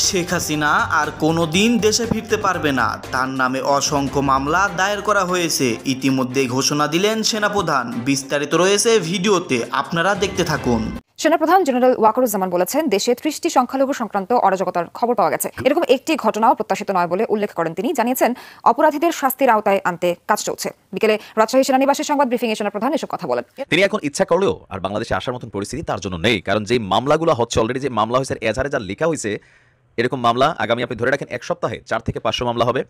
শেখ হাসিনা আর কোনোদিন দেশে ফিরতে পারবে না, তার নামে অসংখ্য মামলা দায়ের করা হয়েছে। ইতিমধ্যেই ঘোষণা দিলেন সেনাপ্রধান। বিস্তারিত রয়েছে ভিডিওতে, আপনারা দেখতে থাকুন। সেনাপ্রধান জেনারেল ওয়াকারুজ্জামান বলেছেন, দেশে ৩০টি সংখ্যালঘু সংক্রান্ত অরাজকতার খবর পাওয়া গেছে। এরকম একটি ঘটনাও প্রত্যাশিত নয় বলে উল্লেখ করেন তিনি। জানিয়েছেন, অপরাধীদের শাস্তির আওতায় আনতে কাজ চলছে। বিকেলে রাজশাহী সেনানিবাসে সংবাদ ব্রিফিংয়ে সেনাপ্রধান এসব কথা বলেন। তিনি এখন ইচ্ছা করলেও আর বাংলাদেশে আসার মতন পরিস্থিতি তার জন্য নেই, কারণ যে মামলাগুলো হচ্ছে, অলরেডি যে মামলা হয়েছে এজাহারে যা লেখা হয়েছে, এরকম মামলা আগামী আপনি ধরে রাখেন এক সপ্তাহে 4 থেকে 500 মামলা হবে।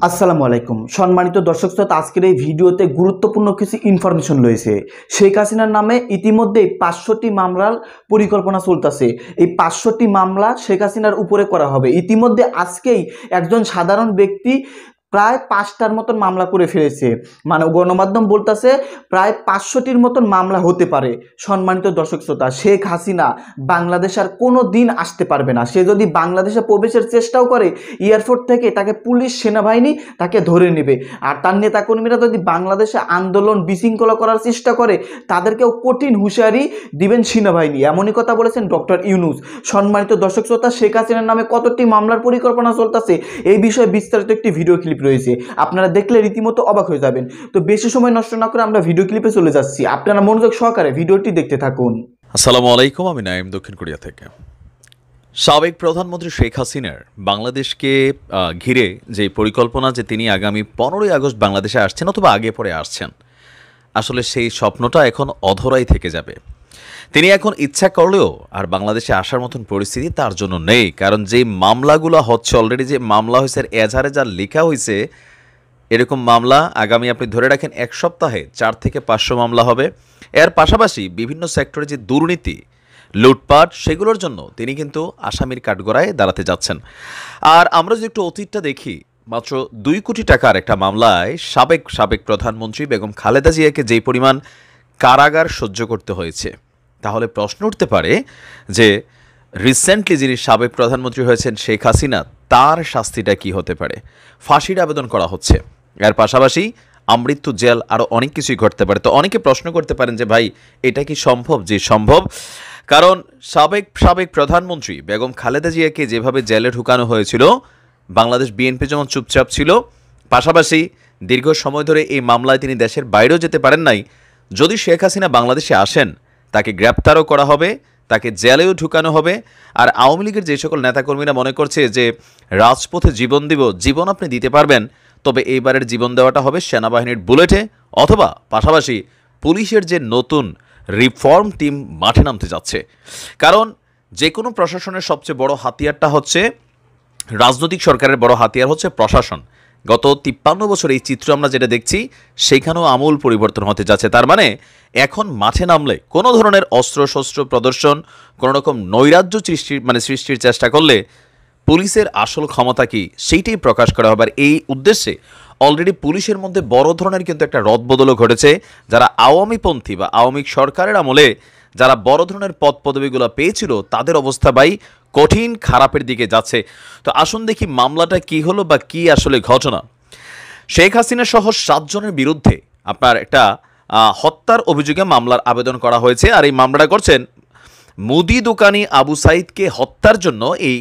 আসসালামু আলাইকুম সম্মানিত দর্শক শ্রোতা, আজকের এই ভিডিওতে গুরুত্বপূর্ণ কিছু ইনফরমেশন রয়েছে। শেখ হাসিনার নামে ইতিমধ্যেই 500টি মামলার পরিকল্পনা চলতেছে। এই 500টি মামলা শেখ হাসিনার উপরে করা হবে। ইতিমধ্যে আজকেই একজন সাধারণ ব্যক্তি প্রায় 5টার মতন মামলা করে ফেলেছে। মানে গণমাধ্যম বলতেছে প্রায় 500টির মতন মামলা হতে পারে। সম্মানিত দর্শক শ্রোতা, শেখ হাসিনা বাংলাদেশ আর কোনো দিন আসতে পারবে না। সে যদি বাংলাদেশে প্রবেশের চেষ্টাও করে, এয়ারপোর্ট থেকে তাকে পুলিশ সেনাবাহিনী তাকে ধরে নেবে। আর তার নেতাকর্মীরা যদি বাংলাদেশে আন্দোলন বিশৃঙ্খলা করার চেষ্টা করে, তাদেরকেও কঠিন হুঁশিয়ারি দিবেন সেনাবাহিনী। এমনই কথা বলেছেন ডক্টর ইউনূস। সম্মানিত দর্শক শ্রোতা, শেখ হাসিনার নামে কতটি মামলার পরিকল্পনা চলতেছে এই বিষয়ে বিস্তারিত একটি ভিডিও ক্লিপ রয়েছে। আপনারা দেখলে রীতিমতো অবাক হয়ে যাবেন। তো বেশি সময় নষ্ট না করে আমরা ভিডিও ক্লিপে চলে যাচ্ছি। আপনারা মনোযোগ সহকারে ভিডিওটি দেখতে থাকুন। আসসালামু আলাইকুম, আমি নাইম দক্ষিণ কোরিয়া থেকে। সাবেক প্রধানমন্ত্রী শেখ হাসিনার বাংলাদেশকে ঘিরে যে পরিকল্পনা যে তিনি আগামী 15ই আগস্ট বাংলাদেশে আসছেন অথবা আগে পরে আসছেন, আসলে সেই স্বপ্নটা এখন অধরাই থেকে যাবে। তিনি এখন ইচ্ছা করলেও আর বাংলাদেশে আসার মতন পরিস্থিতি তার জন্য নেই, কারণ যে মামলাগুলো হচ্ছে, অলরেডি যে মামলা হয়েছে এজাহারে যা লেখা হয়েছে, এরকম মামলা আগামী আপনি ধরে রাখেন এক সপ্তাহে 4 থেকে 500 মামলা হবে। এর পাশাপাশি বিভিন্ন সেক্টরে যে দুর্নীতি, লুটপাট, সেগুলোর জন্য তিনি কিন্তু আসামির কাঠগড়ায় দাঁড়াতে যাচ্ছেন। আর আমরা যদি একটু অতীতটা দেখি, মাত্র 2 কোটি টাকার একটা মামলায় সাবেক প্রধানমন্ত্রী বেগম খালেদা জিয়াকে যেই পরিমাণ কারাগার সহ্য করতে হয়েছে, তাহলে প্রশ্ন উঠতে পারে যে রিসেন্টলি যিনি সাবেক প্রধানমন্ত্রী হয়েছেন শেখ হাসিনা, তার শাস্তিটা কি হতে পারে। ফাঁসির আবেদন করা হচ্ছে, এর পাশাপাশি আমৃত্যু জেল, আরও অনেক কিছুই ঘটতে পারে। তো অনেকে প্রশ্ন করতে পারেন যে ভাই, এটা কি সম্ভব? যে সম্ভব, কারণ সাবেক প্রধানমন্ত্রী বেগম খালেদা জিয়াকে যেভাবে জেলে ঢুকানো হয়েছিল, বাংলাদেশ বিএনপি যেমন চুপচাপ ছিল, পাশাপাশি দীর্ঘ সময় ধরে এই মামলায় তিনি দেশের বাইরেও যেতে পারেন নাই। যদি শেখ হাসিনা বাংলাদেশে আসেন, তাকে গ্রেপ্তারও করা হবে, তাকে জেলেও ঢুকানো হবে। আর আওয়ামী লীগের যে সকল নেতাকর্মীরা মনে করছে যে রাজপথে জীবন দিব, জীবন আপনি দিতে পারবেন, তবে এইবারের জীবন দেওয়াটা হবে সেনাবাহিনীর বুলেটে, অথবা পাশাপাশি পুলিশের যে নতুন রিফর্ম টিম মাঠে নামতে যাচ্ছে। কারণ যে কোনো প্রশাসনের সবচেয়ে বড় হাতিয়ারটা হচ্ছে, রাজনৈতিক সরকারের বড় হাতিয়ার হচ্ছে প্রশাসন। গত 53 বছর এই চিত্র আমরা যেটা দেখছি, সেখানেও আমূল পরিবর্তন হতে যাচ্ছে। তার মানে এখন মাঠে নামলে কোনো ধরনের অস্ত্রশস্ত্র প্রদর্শন, কোনো রকম নৈরাজ্য সৃষ্টির চেষ্টা করলে পুলিশের আসল ক্ষমতা কি, সেইটাই প্রকাশ করা হবে। আর এই উদ্দেশ্যে অলরেডি পুলিশের মধ্যে বড় ধরনের কিন্তু একটা রদবদলও ঘটেছে। যারা আওয়ামীপন্থী বা আওয়ামী সরকারের আমলে যারা বড় ধরনের পদ পদবিগুলো পেয়েছিল, তাদের অবস্থা ভাই কঠিন খারাপের দিকে যাচ্ছে। তো আসুন দেখি মামলাটা কি হলো বা কি আসলে ঘটনা। শেখ হাসিনা সহ 7 জনের বিরুদ্ধে আপনার একটা হত্যার অভিযোগে মামলার আবেদন করা হয়েছে। আর এই মামলাটা করছেন মুদি দোকানি আবু সাইদকে হত্যার জন্য এই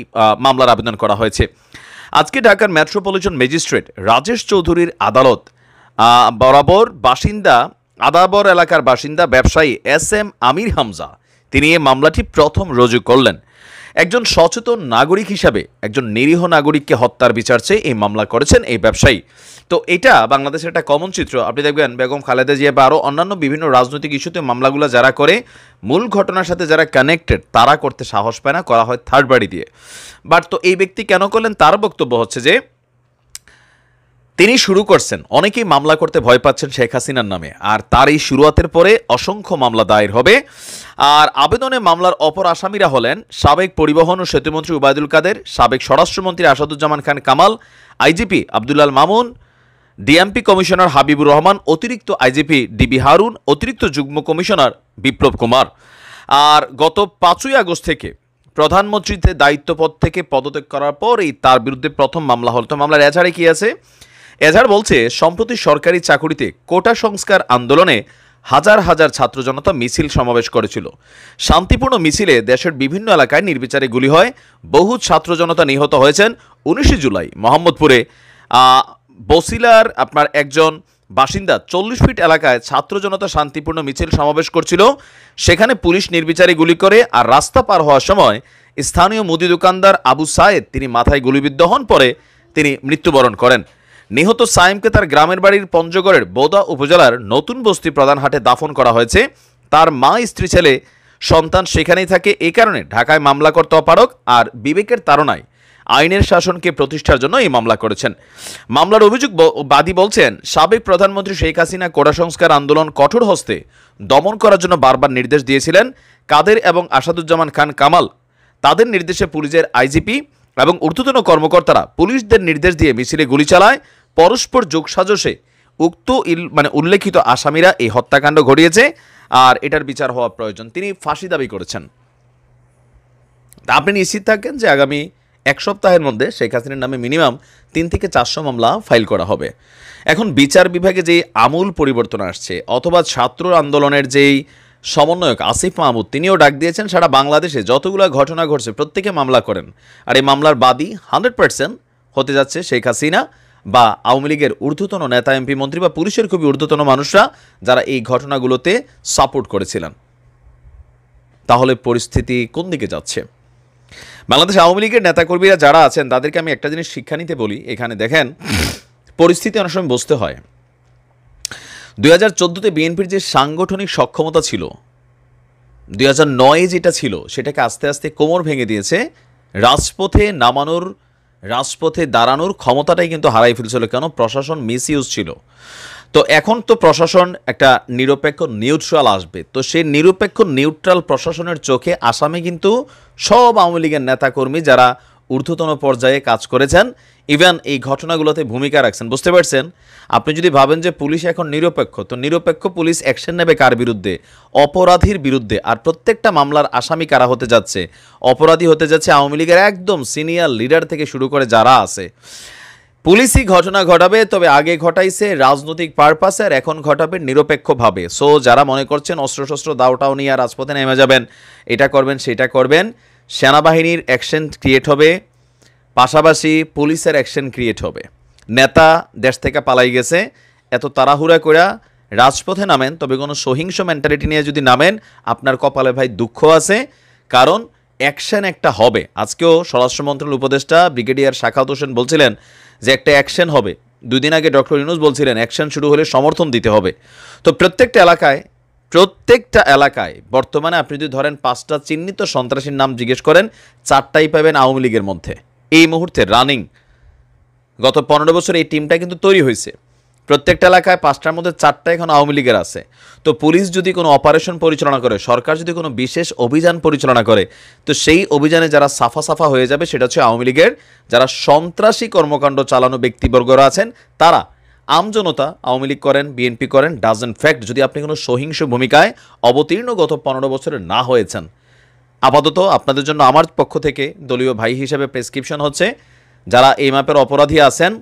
মামলার আবেদন করা হয়েছে। আজকে ঢাকার মেট্রোপলিটন ম্যাজিস্ট্রেট রাজেশ চৌধুরীর আদালত আদাবর এলাকার বাসিন্দা ব্যবসায়ী SM আমির হামজা, তিনি এই মামলাটি প্রথম রুজু করলেন। একজন সচেতন নাগরিক হিসাবে একজন নিরীহ নাগরিককে হত্যার বিচার চেয়ে এই মামলা করেছেন এই ব্যবসায়ী। তো এটা বাংলাদেশের একটা কমন চিত্র। আপনি দেখবেন বেগম খালেদা জিয়া বা আরও অন্যান্য বিভিন্ন রাজনৈতিক ইস্যুতে মামলাগুলো যারা করে, মূল ঘটনার সাথে যারা কানেক্টেড, তারা করতে সাহস পায় না, করা হয় থার্ড পার্টি দিয়ে। বাট তো এই ব্যক্তি কেন করলেন, তার বক্তব্য হচ্ছে যে তিনি শুরু করছেন, অনেকেই মামলা করতে ভয় পাচ্ছেন শেখ হাসিনার নামে, আর তার এই শুরুয়াতের পরে অসংখ্য মামলা দায়ের হবে। আর আবেদনে মামলার অপর আসামিরা হলেন সাবেক পরিবহন ও সেতুমন্ত্রী উবায়দুল কাদের, সাবেক স্বরাষ্ট্রমন্ত্রী Asaduzzaman Khan Kamal, IGP Abdullah Al Mamun, DMP commissioner Habibur Rahman, অতিরিক্ত আইজিপি ডিবি হারুন, অতিরিক্ত যুগ্ম কমিশনার বিপ্লব কুমার। আর গত 5ই আগস্ট থেকে প্রধানমন্ত্রীতে দায়িত্বপদ থেকে পদত্যাগ করার পর এই তার বিরুদ্ধে প্রথম মামলা হল। তো মামলার এজাহারে কি আছে? এজাহার বলছে, সম্প্রতি সরকারি চাকুরিতে কোটা সংস্কার আন্দোলনে হাজার হাজার ছাত্র জনতা মিছিল সমাবেশ করেছিল। শান্তিপূর্ণ মিছিলে দেশের বিভিন্ন এলাকায় নির্বিচারে গুলি হয়, বহু ছাত্র জনতা নিহত হয়েছেন। 19 জুলাই মোহাম্মদপুরে বসিলার আপনার একজন বাসিন্দা 40 ফিট এলাকায় ছাত্র জনতা শান্তিপূর্ণ মিছিল সমাবেশ করছিল, সেখানে পুলিশ নির্বিচারে গুলি করে। আর রাস্তা পার হওয়ার সময় স্থানীয় মুদি দোকানদার আবু সায়েদ তিনি মাথায় গুলিবিদ্ধ হন, পরে তিনি মৃত্যুবরণ করেন। নিহত সাইমকে তার গ্রামের বাড়ির পঞ্চগড়ের বোদা উপজেলার নতুন বস্তি প্রধান হাটে দাফন করা হয়েছে। তার মা, স্ত্রী, ছেলে, সন্তান সেখানেই থাকে। এই কারণে ঢাকায় মামলা করতে অপারগ আর বিবেকের তাড়নায় আইনের শাসনকে প্রতিষ্ঠার জন্য এই মামলা করেছেন। মামলার অভিযোগ বাদী বলছেন, সাবেক প্রধানমন্ত্রী শেখ হাসিনা কোটা সংস্কার আন্দোলন কঠোর হস্তে দমন করার জন্য বারবার নির্দেশ দিয়েছিলেন। কাদের এবং আসাদুজ্জামান খান কামাল তাদের নির্দেশে পুলিশের আইজিপি এবং ঊর্ধ্বতন কর্মকর্তারা পুলিশদের নির্দেশ দিয়ে মিছিলে গুলি চালায়। পরস্পর যোগসাজশে উক্ত উল্লেখিত আসামিরা এই হত্যাকাণ্ড ঘটিয়েছে আর এটার বিচার হওয়া প্রয়োজন। তিনি ফাঁসি দাবি করেছেন। আপনি নিশ্চিত থাকেন যে আগামী এক সপ্তাহের মধ্যে শেখ হাসিনার নামে মিনিমাম 3 থেকে 400 মামলা ফাইল করা হবে। এখন বিচার বিভাগে যে আমূল পরিবর্তন আসছে, অথবা ছাত্র আন্দোলনের যেই সমন্বয়ক আসিফ মাহমুদ তিনিও ডাক দিয়েছেন সারা বাংলাদেশে যতগুলো ঘটনা ঘটছে প্রত্যেকে মামলা করেন। আর এই মামলার বাদী 100% হতে যাচ্ছে শেখ হাসিনা বা আওয়ামী লীগের ঊর্ধ্বতন নেতা, এমপি, মন্ত্রী বা পুলিশের খুবই ঊর্ধ্বতন মানুষরা যারা এই ঘটনাগুলোতে সাপোর্ট করেছিলেন। তাহলে পরিস্থিতি কোন দিকে যাচ্ছে? বাংলাদেশ আওয়ামী লীগের নেতাকর্মীরা যারা আছেন তাদেরকে আমি একটা জিনিস শিক্ষা নিতে বলি। এখানে দেখেন, পরিস্থিতি অনেক সময় বুঝতে হয়। 2014-তে বিএনপির যে সাংগঠনিক সক্ষমতা ছিল, 2009-এ যেটা ছিল, সেটাকে আস্তে আস্তে কোমর ভেঙে দিয়েছে। রাজপথে দাঁড়ানোর ক্ষমতাটাই কিন্তু হারাই ফেলছিল। কেন? প্রশাসন মিসইউজ ছিল। তো এখন তো প্রশাসন একটা নিরপেক্ষ নিউট্রাল আসবে। তো সেই নিরপেক্ষ নিউট্রাল প্রশাসনের চোখে আসামে কিন্তু সব আওয়ামী লীগের নেতাকর্মী যারা ঊর্ধ্বতন পর্যায়ে কাজ করেছেন, ইভেন এই ঘটনাগুলোতে ভূমিকা রাখছেন। বুঝতে পারছেন? আপনি যদি ভাবেন যে পুলিশ এখন নিরপেক্ষ, তো নিরপেক্ষ পুলিশ অ্যাকশন নেবে কার বিরুদ্ধে? অপরাধীর বিরুদ্ধে। আর প্রত্যেকটা মামলার আসামি কারা হতে যাচ্ছে? অপরাধী হতে যাচ্ছে আওয়ামী লীগের একদম সিনিয়র লিডার থেকে শুরু করে যারা আছে। পুলিশই ঘটনা ঘটাবে, তবে আগে ঘটাইছে রাজনৈতিক পারপাসে, আর এখন ঘটাবে নিরপেক্ষভাবে। সো যারা মনে করছেন অস্ত্রশস্ত্র দাওটাও নিয়ে রাজপথে নেমে যাবেন, এটা করবেন সেটা করবেন, সেনাবাহিনীর অ্যাকশন ক্রিয়েট হবে, পাশাপাশি পুলিশের অ্যাকশন ক্রিয়েট হবে। নেতা দেশ থেকে পালাই গেছে, এত তাড়াহুড়া করে রাজপথে নামেন, তবে কোনো সহিংস মেন্টালিটি নিয়ে যদি নামেন, আপনার কপালে ভাই দুঃখ আছে, কারণ অ্যাকশন একটা হবে। আজকেও স্বরাষ্ট্র মন্ত্রণালয়ের উপদেষ্টা ব্রিগেডিয়ার শাখাওয়াত হোসেন বলছিলেন যে একটা অ্যাকশন হবে। 2 দিন আগে ডক্টর ইউনূস বলছিলেন অ্যাকশন শুরু হলে সমর্থন দিতে হবে। তো প্রত্যেকটা এলাকায় বর্তমানে আপনি যদি ধরেন 5টা চিহ্নিত সন্ত্রাসীর নাম জিজ্ঞেস করেন, 4টাই পাবেন আওয়ামী লীগের মধ্যে। এই মুহূর্তে রানিং গত 15 বছর এই টিমটা কিন্তু তৈরি হয়েছে। প্রত্যেকটা এলাকায় 5টার মধ্যে 4টা এখন আওয়ামী লীগের আছে। তো পুলিশ যদি কোনো অপারেশন পরিচালনা করে, সরকার যদি কোনো বিশেষ অভিযান পরিচালনা করে, তো সেই অভিযানে যারা সাফা হয়ে যাবে সেটা হচ্ছে আওয়ামী লীগের যারা সন্ত্রাসী কর্মকাণ্ড চালানো ব্যক্তিবর্গরা আছেন তারা। আমজনতা আওয়ামী লীগ করেন, বিএনপি করেন, ডাজন্ট ফ্যাক্ট যদি আপনি কোনো সহিংস ভূমিকায় অবতীর্ণ গত 15 বছরে না হয়েছেন। আপাতত আপনাদের জন্য আমার পক্ষ থেকে দলীয় ভাই হিসেবে প্রেসক্রিপশন হচ্ছে, যারা এই মাপের অপরাধী আছেন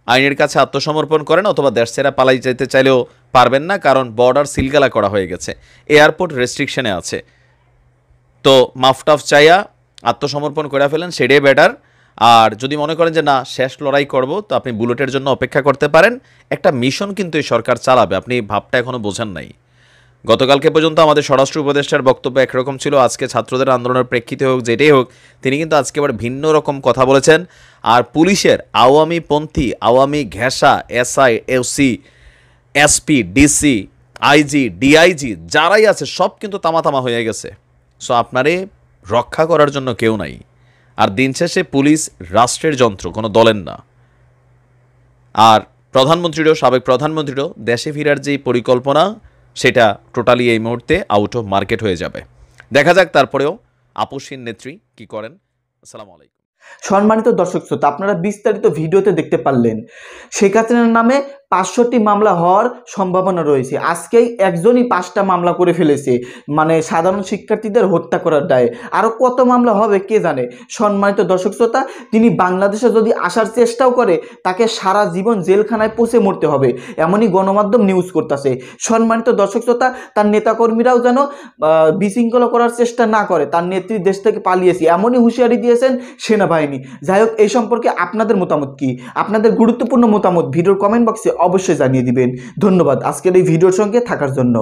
আইনের কাছে আত্মসমর্পণ করেন, অথবা দেশ ছেড়ে পালাই যেতে চাইলেও পারবেন না, কারণ বর্ডার সিলগালা করা হয়ে গেছে, এয়ারপোর্ট রেস্ট্রিকশনে আছে। তো মাফটাফ চাইয়া আত্মসমর্পণ করে ফেলেন, সেটাই বেটার। আর যদি মনে করেন যে না শেষ লড়াই করব, তো আপনি বুলেটের জন্য অপেক্ষা করতে পারেন। একটা মিশন কিন্তু এই সরকার চালাবে, আপনি ভাবটা এখনও বোঝেন নাই। গতকালকে পর্যন্ত আমাদের স্বরাষ্ট্র উপদেষ্টার বক্তব্য একরকম ছিল, আজকে ছাত্রদের আন্দোলনের প্রেক্ষিতে হোক যেটাই হোক, তিনি কিন্তু আজকে আবার ভিন্ন রকম কথা বলেছেন। আর পুলিশের আওয়ামীপন্থী, আওয়ামী ঘেঁষা SI, AC, SP, DC, IG, DIG যারাই আছে সব কিন্তু তামা হয়ে গেছে। সো আপনারে রক্ষা করার জন্য কেউ নাই। আর দিন শেষে পুলিশ রাষ্ট্রের যন্ত্র, কোনো দলের না। আর সাবেক প্রধানমন্ত্রীরও দেশে ফেরার যে পরিকল্পনা, সেটা টোটালি এই মুহূর্তে আউট অফ মার্কেট হয়ে যাবে। দেখা যাক তারপরেও আপসহীন নেত্রী কি করেন। আসসালামু আলাইকুম। সম্মানিত দর্শক শ্রোতা, আপনারা বিস্তারিত ভিডিওতে দেখতে পারলেন শেখ হাসিনার নামে 500টি মামলা হওয়ার সম্ভাবনা রয়েছে। আজকেই একজনই 5টা মামলা করে ফেলেছে, মানে সাধারণ শিক্ষার্থীদের হত্যা করার দায়ে। আরও কত মামলা হবে কে জানে। সম্মানিত দর্শক শ্রোতা, তিনি বাংলাদেশে যদি আসার চেষ্টাও করে তাকে সারা জীবন জেলখানায় পচে মরতে হবে, এমনই গণমাধ্যম নিউজ করতেছে। সম্মানিত দর্শক শ্রোতা, তার নেতাকর্মীরাও যেন বিশৃঙ্খলা করার চেষ্টা না করে, তার নেত্রী দেশ থেকে পালিয়েছে এমনই হুঁশিয়ারি দিয়েছেন সেনাবাহিনী। যাই হোক, এই সম্পর্কে আপনাদের মতামত কি? আপনাদের গুরুত্বপূর্ণ মতামত ভিডিওর কমেন্ট বক্সে অবশ্যই জানিয়ে দিবেন। ধন্যবাদ আজকের এই ভিডিওর সঙ্গে থাকার জন্য।